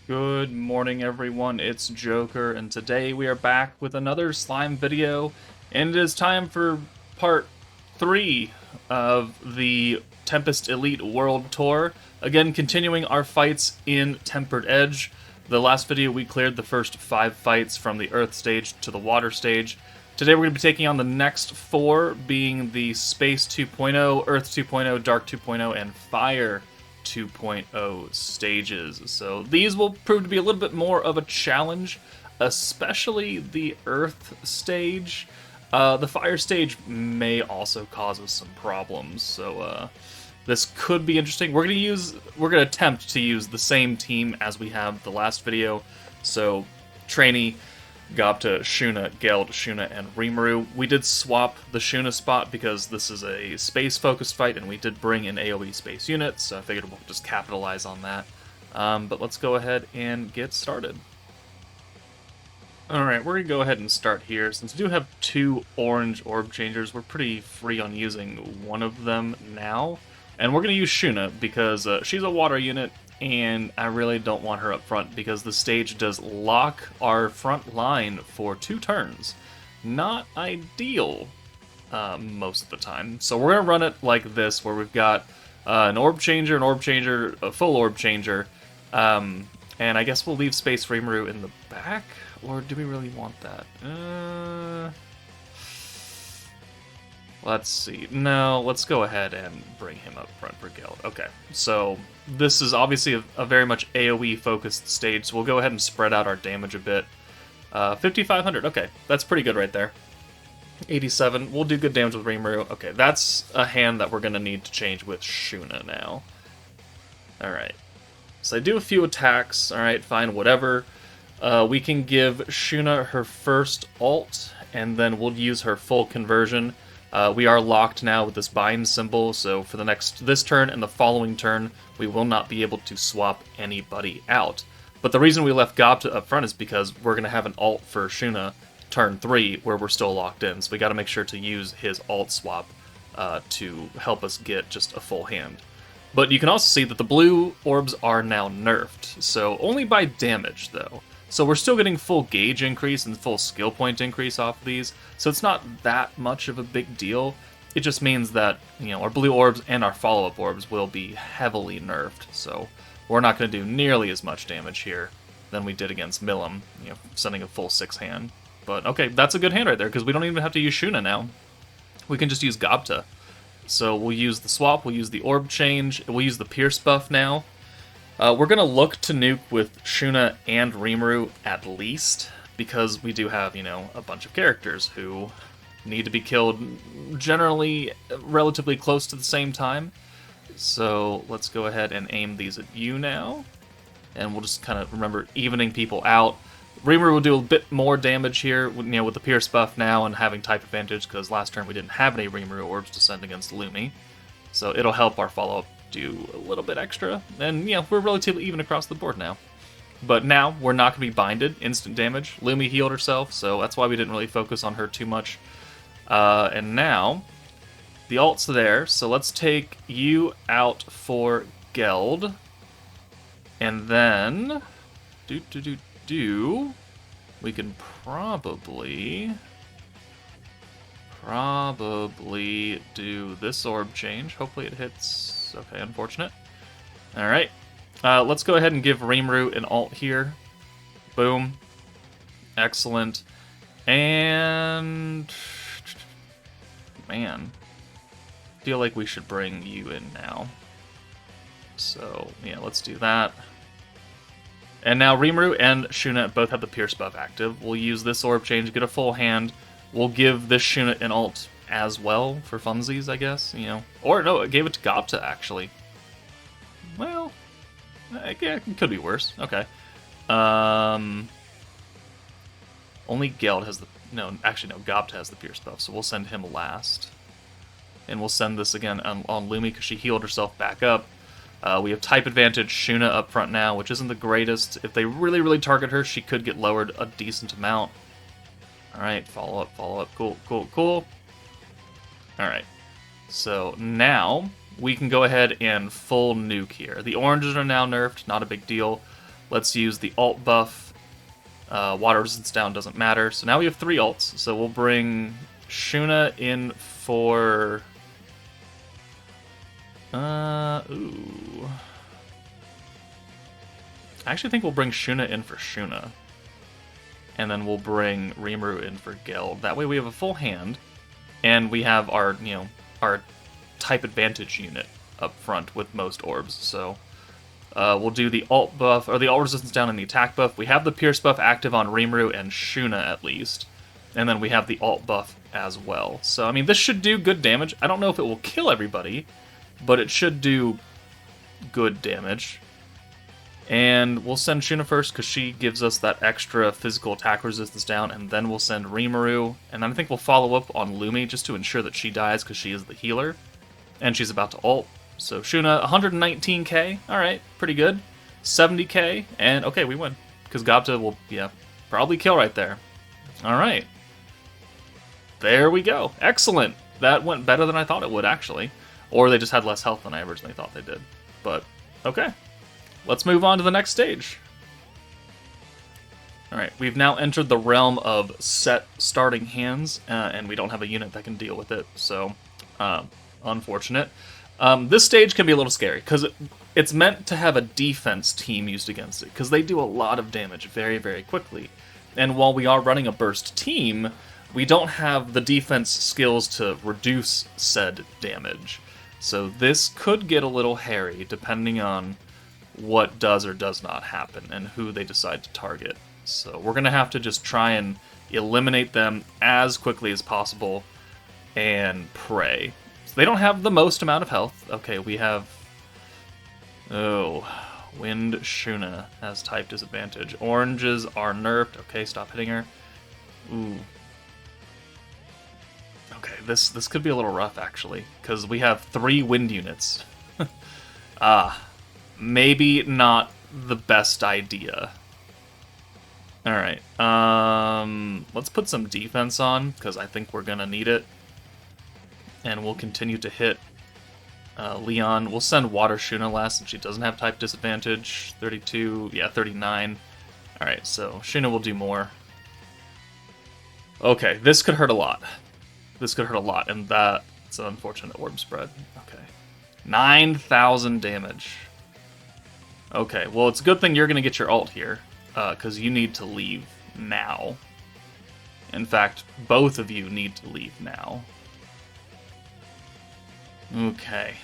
Good morning, everyone. It's Joker, and today we are back with another slime video, and it is time for part 3 of the Tempest Elite World Tour. Again, continuing our fights in Tempered Edge. The last video we cleared the first 5 fights from the Earth stage to the Water stage. Today we're going to be taking on the next 4, being the Space 2.0, Earth 2.0, Dark 2.0, and Fire 2.0 stages. So these will prove to be a little bit more of a challenge, especially the Earth stage. The Fire stage may also cause us some problems, so this could be interesting. We're gonna attempt to use the same team as we have the last video. So Trainee, Gobta, Shuna, Geld, Shuna, and Rimuru. We did swap the Shuna spot because this is a space-focused fight, and we did bring in AoE space units, so I figured we'll just capitalize on that. But let's go ahead and get started. Alright, we're going to go ahead and start here. Since we do have 2 orange orb changers, we're pretty free on using one of them now. And we're going to use Shuna because she's a water unit, and I really don't want her up front because the stage does lock our front line for 2 turns. Not ideal most of the time. So we're going to run it like this, where we've got an orb changer, a full orb changer, and I guess we'll leave Space Rimuru in the back, or do we really want that? Let's see. No, let's go ahead and bring him up front for Geld. Okay, so this is obviously a very much AoE-focused stage, so we'll go ahead and spread out our damage a bit. 5,500, okay, that's pretty good right there. 87, we'll do good damage with Rimuru. Okay, that's a hand that we're going to need to change with Shuna now. Alright, so I do a few attacks, alright, fine, whatever. We can give Shuna her first ult, and then we'll use her full conversion. We are locked now with this bind symbol, so for this turn and the following turn, we will not be able to swap anybody out. But the reason we left Gobta up front is because we're going to have an ult for Shuna turn 3, where we're still locked in, so we got to make sure to use his ult swap to help us get just a full hand. But you can also see that the blue orbs are now nerfed, so only by damage, though. So we're still getting full gauge increase and full skill point increase off of these, so it's not that much of a big deal. It just means that, you know, our blue orbs and our follow-up orbs will be heavily nerfed, so we're not going to do nearly as much damage here than we did against Milim, you know, sending a full 6 hand. But okay, that's a good hand right there, because we don't even have to use Shuna now. We can just use Gobta. So we'll use the swap, we'll use the orb change, we'll use the Pierce buff now. We're going to look to nuke with Shuna and Rimuru at least, because we do have, you know, a bunch of characters who need to be killed generally relatively close to the same time. So let's go ahead and aim these at you now, and we'll just kind of remember evening people out. Rimuru will do a bit more damage here, you know, with the Pierce buff now and having type advantage, because last turn we didn't have any Rimuru orbs to send against Lumi. So it'll help our follow-up do a little bit extra, and you know, we're relatively even across the board now. But now we're not going to be binded, instant damage. Lumi healed herself, so that's why we didn't really focus on her too much. And now the ult's there, so let's take you out for Geld, and then we can probably do this orb change. Hopefully it hits. Okay, unfortunate. Alright. Let's go ahead and give Rimuru an ult here. Boom. Excellent. And man, feel like we should bring you in now. So, yeah, let's do that. And now Rimuru and Shuna both have the Pierce buff active. We'll use this orb change, get a full hand. We'll give this Shuna an ult as well for funsies, I guess, you know. Or no, it gave it to Gobta, actually. Well, yeah, it could be worse. Okay. Only Geld has the... No, actually, no, Gobta has the Pierce buff, so we'll send him last. And we'll send this again on Lumi, because she healed herself back up. We have type advantage Shuna up front now, which isn't the greatest. If they really, really target her, she could get lowered a decent amount. Alright, follow up. Cool. Alright, so now we can go ahead and full nuke here. The oranges are now nerfed, not a big deal. Let's use the alt buff. Water resistance down doesn't matter. So now we have 3 alts. So we'll bring Shuna in for... ooh. I actually think we'll bring Shuna in for Shuna. And then we'll bring Rimuru in for Geld. That way we have a full hand. And we have our, our type advantage unit up front with most orbs. So we'll do the alt buff, or the alt resistance down and the attack buff. We have the pierce buff active on Rimuru and Shuna at least. And then we have the alt buff as well. So, I mean, this should do good damage. I don't know if it will kill everybody, but it should do good damage. And we'll send Shuna first, because she gives us that extra physical attack resistance down, and then we'll send Rimuru, and then I think we'll follow up on Lumi, just to ensure that she dies, because she is the healer, and she's about to ult. So Shuna, 119k, alright, pretty good. 70k, and okay, we win, because Gobta will, probably kill right there. Alright. There we go. Excellent. That went better than I thought it would, actually. Or they just had less health than I originally thought they did. But, okay. Let's move on to the next stage. Alright, we've now entered the realm of set starting hands, and we don't have a unit that can deal with it, so unfortunate. This stage can be a little scary, because it's meant to have a defense team used against it, because they do a lot of damage very, very quickly. And while we are running a burst team, we don't have the defense skills to reduce said damage. So this could get a little hairy, depending on what does or does not happen and who they decide to target. So we're going to have to just try and eliminate them as quickly as possible and pray. So they don't have the most amount of health. Okay, we have... Oh, Wind Shuna has type disadvantage. Oranges are nerfed. Okay, stop hitting her. Ooh. Okay, this could be a little rough, actually, because we have 3 wind units. Maybe not the best idea. Alright, let's put some defense on, because I think we're going to need it. And we'll continue to hit Leon. We'll send Water Shuna last, since she doesn't have type disadvantage. 32, yeah, 39. Alright, so Shuna will do more. Okay, this could hurt a lot. This could hurt a lot, and that's an unfortunate orb spread. Okay. 9,000 damage. Okay, well, it's a good thing you're going to get your ult here, because you need to leave now. In fact, both of you need to leave now. Okay.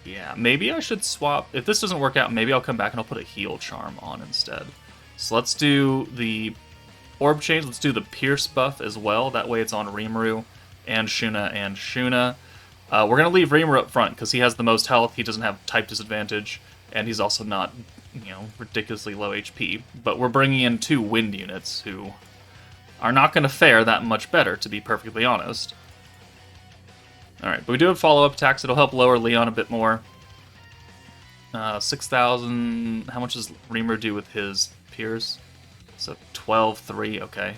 Yeah, maybe I should swap. If this doesn't work out, maybe I'll come back and I'll put a heal charm on instead. So let's do the orb change. Let's do the pierce buff as well. That way it's on Rimuru and Shuna and Shuna. We're going to leave Rimuru up front, because he has the most health. He doesn't have type disadvantage. And he's also not, ridiculously low HP. But we're bringing in 2 wind units who are not going to fare that much better, to be perfectly honest. Alright, but we do have follow-up attacks. It'll help lower Leon a bit more. 6,000... How much does Rimuru do with his Pierce? So 12-3, okay.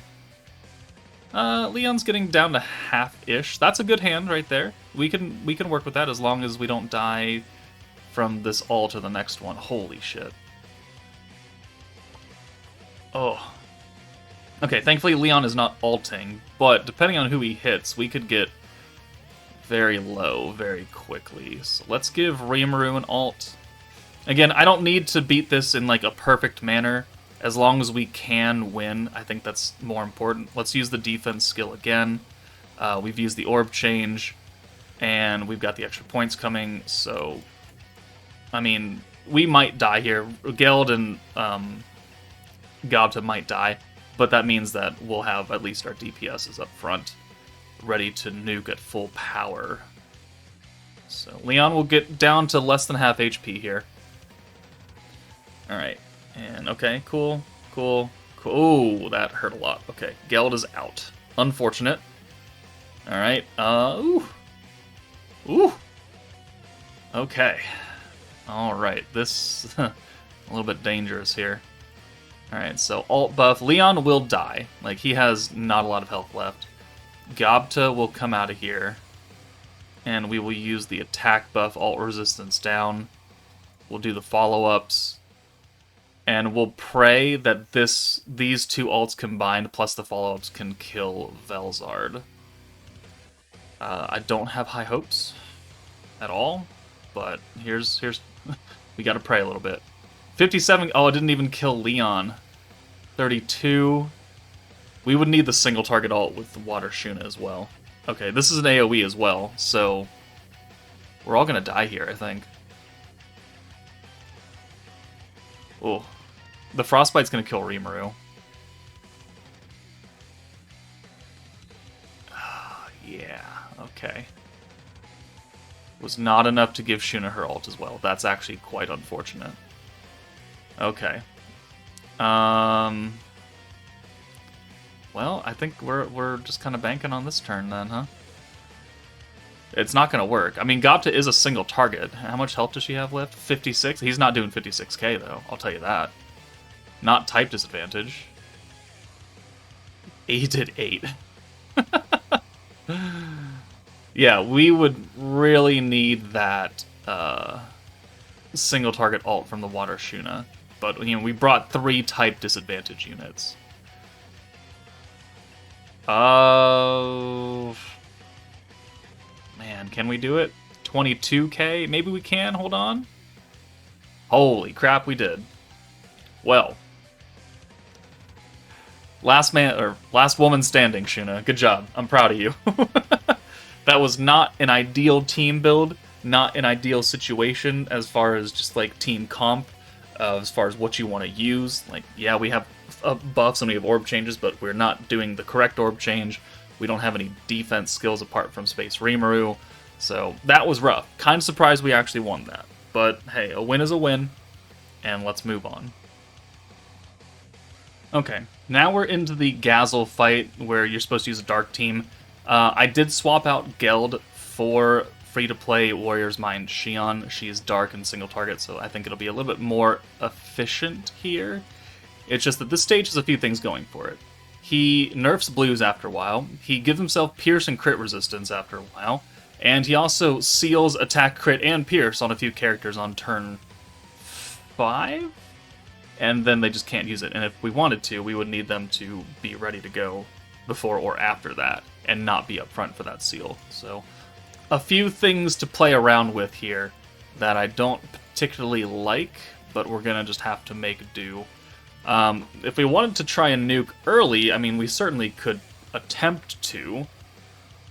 Leon's getting down to half-ish. That's a good hand right there. We can work with that as long as we don't die from this ult to the next one. Holy shit. Oh. Okay, thankfully Leon is not ulting, but depending on who he hits, we could get very low very quickly. So let's give Rimuru an ult. Again, I don't need to beat this in like a perfect manner. As long as we can win, I think that's more important. Let's use the defense skill again. We've used the orb change, and we've got the extra points coming, so... I mean, we might die here. Geld and Gobta might die, but that means that we'll have at least our DPSs up front, ready to nuke at full power. So Leon will get down to less than half HP here. Alright, and okay, cool. Oh, that hurt a lot. Okay, Geld is out. Unfortunate. Alright, ooh. Okay. Alright, this a little bit dangerous here. Alright, so alt buff. Leon will die. Like, he has not a lot of health left. Gobta will come out of here. And we will use the attack buff, alt resistance down. We'll do the follow-ups. And we'll pray that these two ults combined plus the follow-ups can kill Velzard. I don't have high hopes at all, but here's we gotta pray a little bit. 57. Oh, it didn't even kill Leon. 32. We would need the single target ult with the Water Shuna as well. Okay, this is an AoE as well, so we're all gonna die here, I think. Oh, the Frostbite's gonna kill Rimuru. Yeah, okay. Was not enough to give Shuna her ult as well. That's actually quite unfortunate. Okay. Well, I think we're just kind of banking on this turn then, huh? It's not going to work. I mean, Gopta is a single target. How much health does she have left? 56? He's not doing 56k, though. I'll tell you that. Not type disadvantage. He did 8. Yeah, we would really need that single target ult from the Water Shuna. But, you know, we brought 3 type disadvantage units. Oh... Man, can we do it? 22k? Maybe we can? Hold on. Holy crap, we did. Well. Last woman standing, Shuna. Good job. I'm proud of you. That was not an ideal team build, not an ideal situation as far as just like team comp, as far as what you want to use. Like, yeah, we have buffs and we have orb changes, but we're not doing the correct orb change. We don't have any defense skills apart from Space Rimuru, so that was rough. Kind of surprised we actually won that. But hey, a win is a win, and let's move on. Okay, now we're into the Gazel fight, where you're supposed to use a Dark Team. I did swap out Geld for free-to-play Warrior's Mind Xion. She's Dark and single target, so I think it'll be a little bit more efficient here. It's just that this stage has a few things going for it. He nerfs blues after a while, he gives himself pierce and crit resistance after a while, and he also seals attack, crit, and pierce on a few characters on turn 5? And then they just can't use it, and if we wanted to, we would need them to be ready to go before or after that, and not be up front for that seal. So, a few things to play around with here that I don't particularly like, but we're gonna just have to make do. If we wanted to try and nuke early, I mean, we certainly could attempt to,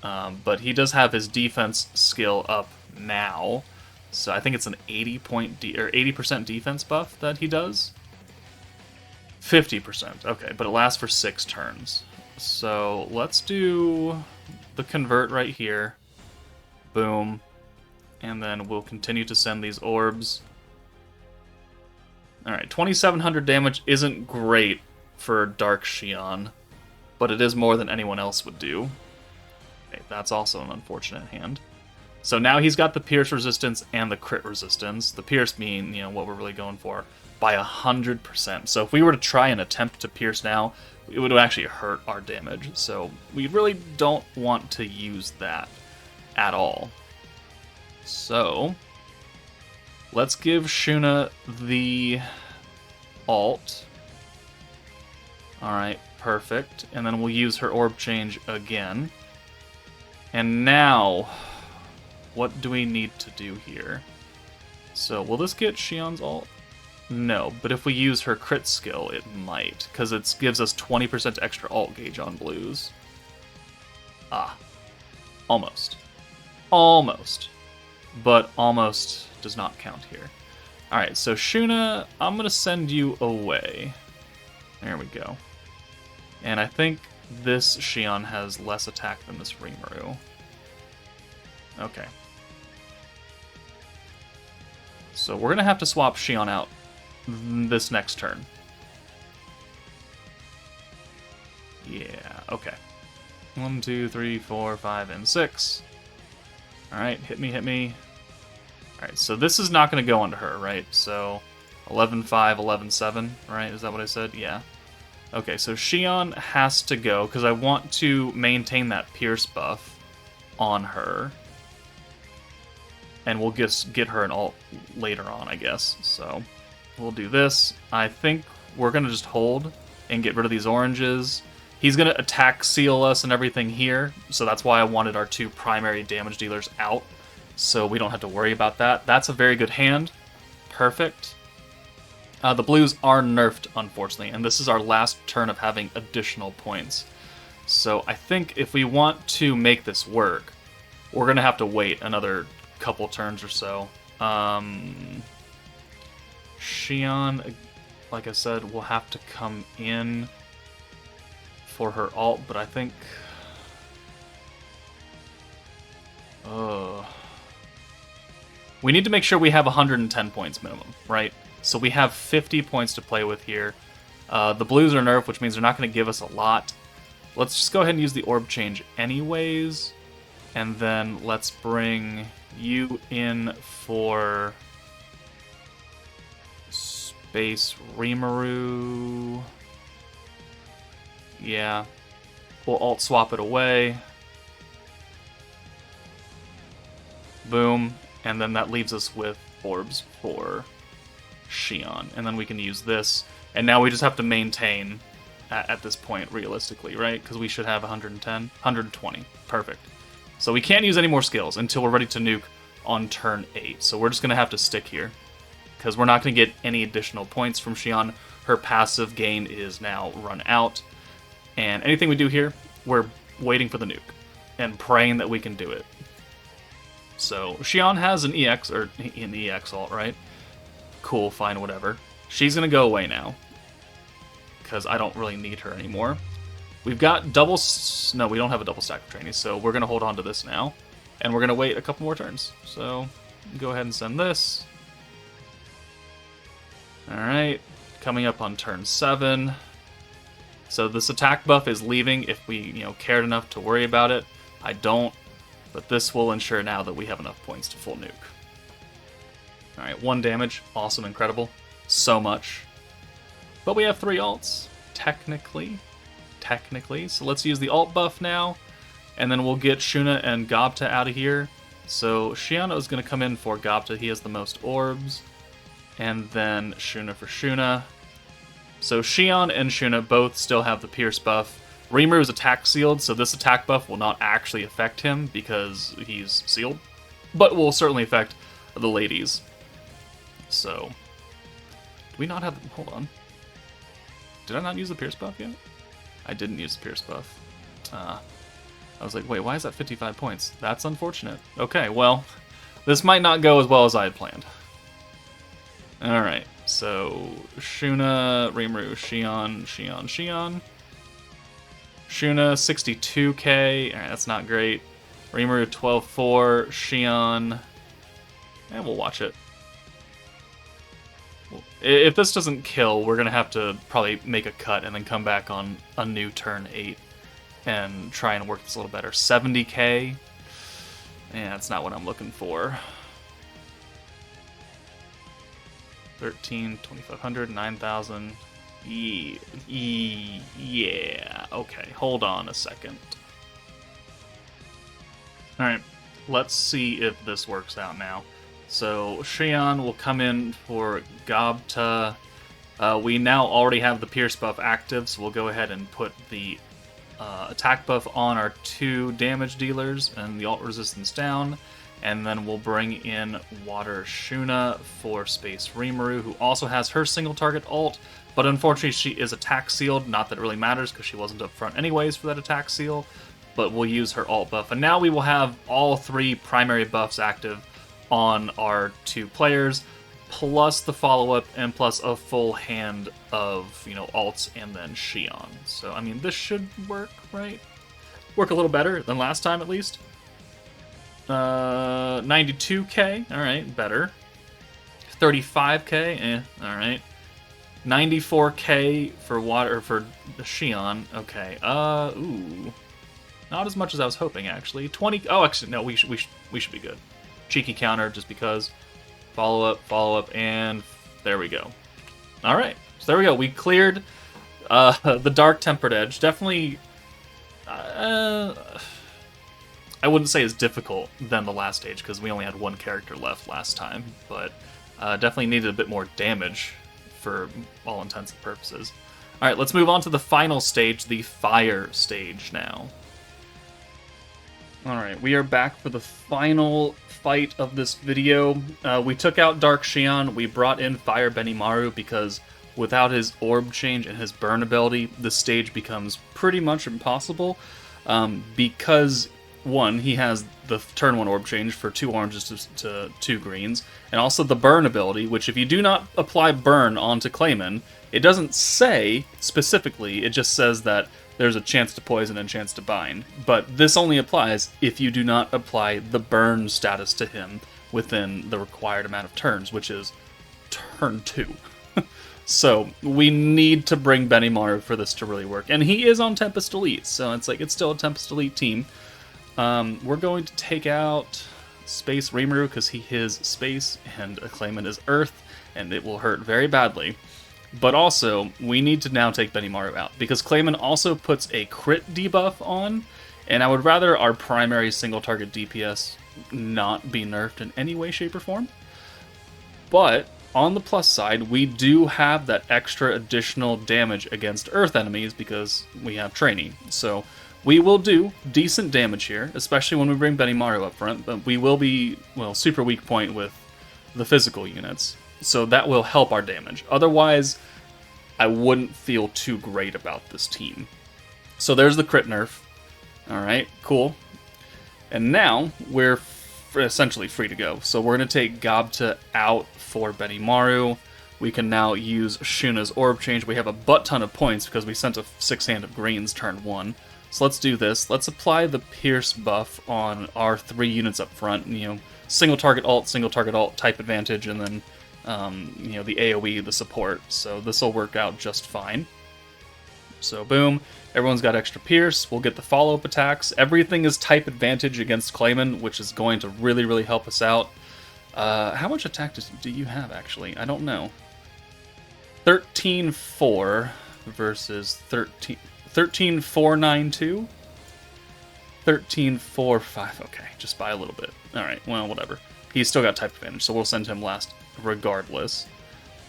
but he does have his defense skill up now, so I think it's an 80% defense buff that he does. 50%, okay, but it lasts for 6 turns. So let's do the convert right here. Boom. And then we'll continue to send these orbs. Alright, 2,700 damage isn't great for Dark Xion, but it is more than anyone else would do. Okay, that's also an unfortunate hand. So now he's got the pierce resistance and the crit resistance. The pierce being, you know, what we're really going for, by 100%. So if we were to try and attempt to pierce now, it would actually hurt our damage. So we really don't want to use that at all. So let's give Shuna the ult. Alright, perfect. And then we'll use her orb change again. And now, what do we need to do here? So, will this get Xion's ult? No, but if we use her crit skill, it might, because it gives us 20% extra ult gauge on blues. Ah. Almost. Almost. But almost does not count here. Alright, so Shuna, I'm going to send you away. There we go. And I think this Xion has less attack than this Rimuru. Okay. So we're going to have to swap Xion out this next turn. Yeah, okay. 1, 2, 3, 4, 5, and 6. Alright, hit me, hit me. Alright, so this is not going to go onto her, right? So 11-5, 11-7, right? Is that what I said? Yeah. Okay, so Xion has to go, because I want to maintain that pierce buff on her. And we'll just get her an ult later on, I guess. So we'll do this. I think we're going to just hold and get rid of these oranges. He's going to attack seal us and everything here, so that's why I wanted our 2 primary damage dealers out, so we don't have to worry about that. That's a very good hand. Perfect. The blues are nerfed, unfortunately, and this is our last turn of having additional points. So I think if we want to make this work, we're going to have to wait another couple turns or so. Xion, like I said, will have to come in for her ult, but I think... we need to make sure we have 110 points minimum, right? So we have 50 points to play with here. The blues are nerfed, which means they're not going to give us a lot. Let's just go ahead and use the orb change anyways. And then let's bring you in for Space Rimuru. Yeah. We'll alt swap it away. Boom. And then that leaves us with orbs for Xion. And then we can use this. And now we just have to maintain at this point, realistically, right? Because we should have 110, 120. Perfect. So we can't use any more skills until we're ready to nuke on turn 8. So we're just going to have to stick here. Because we're not going to get any additional points from Xion. Her passive gain is now run out. And anything we do here, we're waiting for the nuke. And praying that we can do it. So Xion has an EX, or an EX ult, right? Cool, fine, whatever. She's going to go away now. Because I don't really need her anymore. We've got double... No, we don't have a double stack of trainees, so we're going to hold on to this now. And we're going to wait a couple more turns. So, go ahead and send this. Alright, coming up on turn 7. So this attack buff is leaving if we, cared enough to worry about it. I don't, but this will ensure now that we have enough points to full nuke. Alright, 1 damage. Awesome, incredible. So much. But we have 3 ults, technically. So let's use the ult buff now, and then we'll get Shuna and Gobta out of here. So Shiano is going to come in for Gobta. He has the most orbs. And then Shuna for Shuna. So Xion and Shuna both still have the Pierce buff. Rimuru is attack sealed, so this attack buff will not actually affect him because he's sealed. But will certainly affect the ladies. So, do we not have... Hold on. Did I not use the Pierce buff yet? I didn't use the Pierce buff. I was like, wait, why is that 55 points? That's unfortunate. Okay, well, this might not go as well as I had planned. Alright, so Shuna, Rimuru, Xion. Shuna, 62k. Alright, that's not great. Rimuru, 12.4. Xion. And we'll watch it. If this doesn't kill, we're going to have to probably make a cut and then come back on a new turn 8 and try and work this a little better. 70k? Yeah, that's not what I'm looking for. 13, 2,500, 9,000. Yeah, okay, hold on a second. Alright, let's see if this works out now. So, Xion will come in for Gobta. We now already have the Pierce buff active, so we'll go ahead and put the attack buff on our 2 damage dealers and the ult resistance down. And then we'll bring in Water Shuna for Space Rimuru, who also has her single target ult, but unfortunately she is attack sealed. Not that it really matters, because she wasn't up front anyways for that attack seal, but we'll use her ult buff. And now we will have all 3 primary buffs active on our 2 players, plus the follow-up, and plus a full hand of, ults and then Xion. So, I mean, this should work, right? Work a little better than last time, at least. 92k, alright, better. 35k, alright. 94k for Xion, okay. Ooh. Not as much as I was hoping, actually. 20, oh, actually, no, we should be good. Cheeky counter, just because. Follow up, and there we go. Alright, so there we go. We cleared the Dark Tempered Edge. Definitely, I wouldn't say as difficult than the last stage, because we only had 1 character left last time, but definitely needed a bit more damage for all intents and purposes. Alright, let's move on to the final stage, the fire stage now. Alright, we are back for the final fight of this video. We took out Dark Xion, we brought in Fire Benimaru because without his orb change and his burn ability, the stage becomes pretty much impossible. Because, one, he has the turn 1 orb change for 2 oranges to 2 greens, and also the burn ability, which if you do not apply burn onto Clayman, it doesn't say specifically, it just says that there's a chance to poison and chance to bind. But this only applies if you do not apply the burn status to him within the required amount of turns, which is turn 2. So we need to bring Benimaru for this to really work. And he is on Tempest Elite, so it's like it's still a Tempest Elite team. We're going to take out Space Rimuru because he is space and Clayman is earth, and it will hurt very badly. But also, we need to now take Benimaru out, because Clayman also puts a crit debuff on, and I would rather our primary single-target DPS not be nerfed in any way, shape, or form. But, on the plus side, we do have that extra additional damage against Earth enemies, because we have training. So, we will do decent damage here, especially when we bring Benimaru up front, but we will be, well, super weak point with the physical units. So that will help our damage. Otherwise, I wouldn't feel too great about this team. So there's the crit nerf. Alright, cool. And now, we're essentially free to go. So we're going to take Gobta out for Benimaru. We can now use Shuna's orb change. We have a butt ton of points because we sent a 6-hand of greens turn 1. So let's do this. Let's apply the Pierce buff on our 3 units up front. You know, single target alt, type advantage, and then you know, the AoE, the support, so this will work out just fine. So boom, everyone's got extra Pierce, we'll get the follow-up attacks, everything is type advantage against Clayman, which is going to really, really help us out. How much attack do you have, actually? I don't know. 13-4 versus 13-4-9-2? 13-4-5, okay, just by a little bit. Alright, well, whatever. He's still got type advantage, so we'll send him last regardless.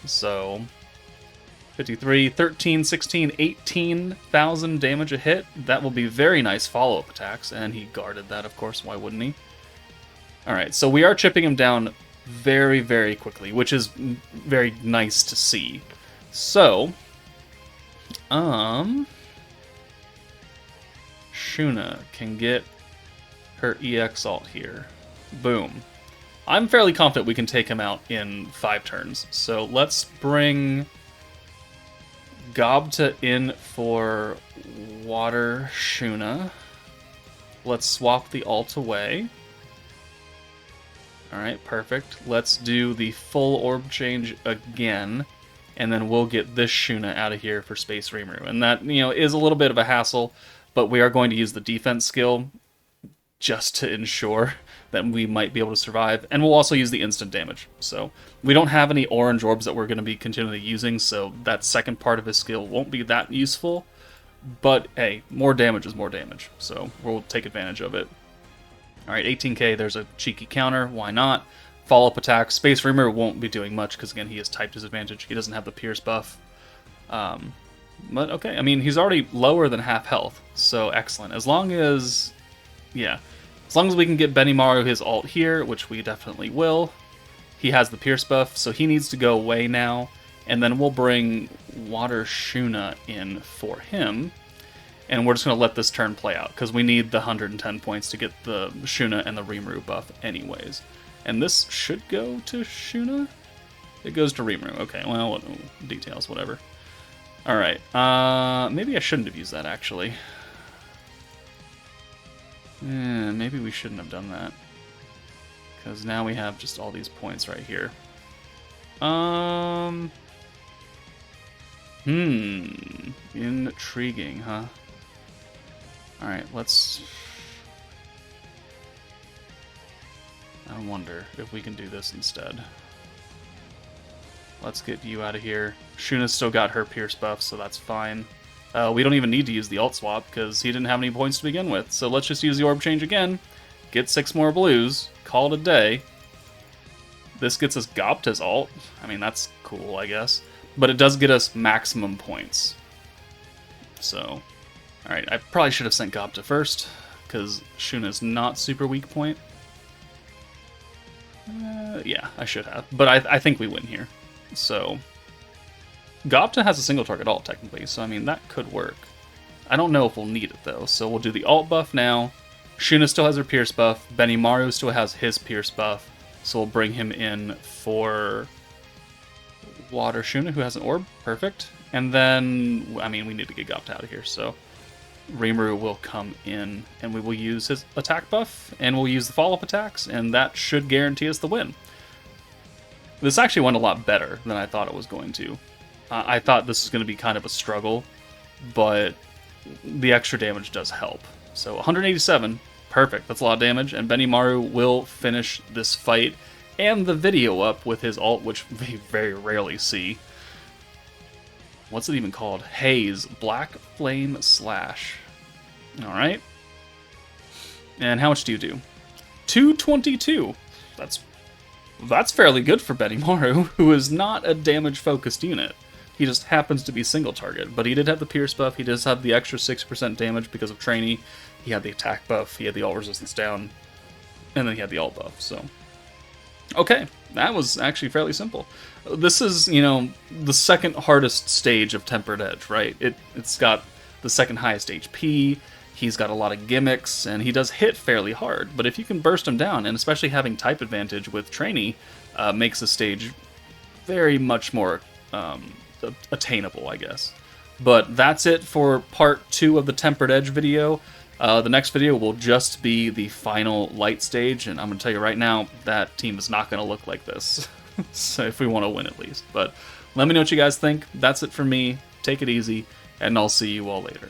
So 53, 13, 16, 18,000 damage a hit. That will be very nice follow-up attacks, and he guarded that, of course. Why wouldn't he? Alright, so we are chipping him down very, very quickly, which is very nice to see. So, Shuna can get her EX ult here. Boom. I'm fairly confident we can take him out in 5 turns. So let's bring Gobta in for Water Shuna. Let's swap the ult away. Alright, perfect. Let's do the full orb change again, and then we'll get this Shuna out of here for Space Rimuru. And that, you know, is a little bit of a hassle, but we are going to use the defense skill just to ensure that we might be able to survive, and we'll also use the instant damage. So we don't have any orange orbs that we're going to be continually using, so that second part of his skill won't be that useful, but hey, more damage is more damage, so we'll take advantage of it. Alright, 18k, there's a cheeky counter, why not? Follow-up attack, Space Rimuru won't be doing much, because again, he has type disadvantage, he doesn't have the Pierce buff. But okay, I mean, he's already lower than half health, so excellent. As long as, yeah, as long as we can get Benimaru his ult here, which we definitely will. He has the Pierce buff, so he needs to go away now. And then we'll bring Water Shuna in for him. And we're just going to let this turn play out, because we need the 110 points to get the Shuna and the Rimuru buff anyways. And this should go to Shuna? It goes to Rimuru. Okay, well, details, whatever. Alright, maybe I shouldn't have used that, actually. Maybe we shouldn't have done that. Because now we have just all these points right here. Intriguing, huh? Alright, let's... I wonder if we can do this instead. Let's get you out of here. Shuna's still got her Pierce buff, so that's fine. We don't even need to use the ult swap, because he didn't have any points to begin with. So let's just use the orb change again. Get 6 more blues. Call it a day. This gets us Gobta's ult. I mean, that's cool, I guess. but it does get us maximum points. So, alright, I probably should have sent Gobta first, because Shuna's not super weak point. Yeah, I should have. But I think we win here. So, Gobta has a single target ult, technically, so I mean, that could work. I don't know if we'll need it, though, so we'll do the ult buff now. Shuna still has her Pierce buff. Benimaru still has his Pierce buff, so we'll bring him in for Water Shuna, who has an orb. Perfect. And then, I mean, we need to get Gobta out of here, so Rimuru will come in, and we will use his attack buff, and we'll use the follow-up attacks, and that should guarantee us the win. This actually went a lot better than I thought it was going to. I thought this was going to be kind of a struggle, but the extra damage does help. So 187, perfect, that's a lot of damage, and Benimaru will finish this fight and the video up with his ult, which we very rarely see. What's it even called? Haze, Black Flame Slash. Alright. And how much do you do? 222. That's fairly good for Benimaru, who is not a damage-focused unit. He just happens to be single target, but he did have the Pierce buff, he does have the extra 6% damage because of Trainee, he had the attack buff, he had the ult resistance down, and then he had the ult buff, so... Okay, that was actually fairly simple. This is, you know, the second hardest stage of Tempered Edge, right? It's got the second highest HP, he's got a lot of gimmicks, and he does hit fairly hard, but if you can burst him down, and especially having type advantage with Trainee, makes the stage very much more attainable, I guess. But that's it for part 2 of the Tempered Edge video. The next video will just be the final light stage, and I'm going to tell you right now, that team is not going to look like this. So if we want to win at least. But let me know what you guys think. That's it for me. Take it easy, and I'll see you all later.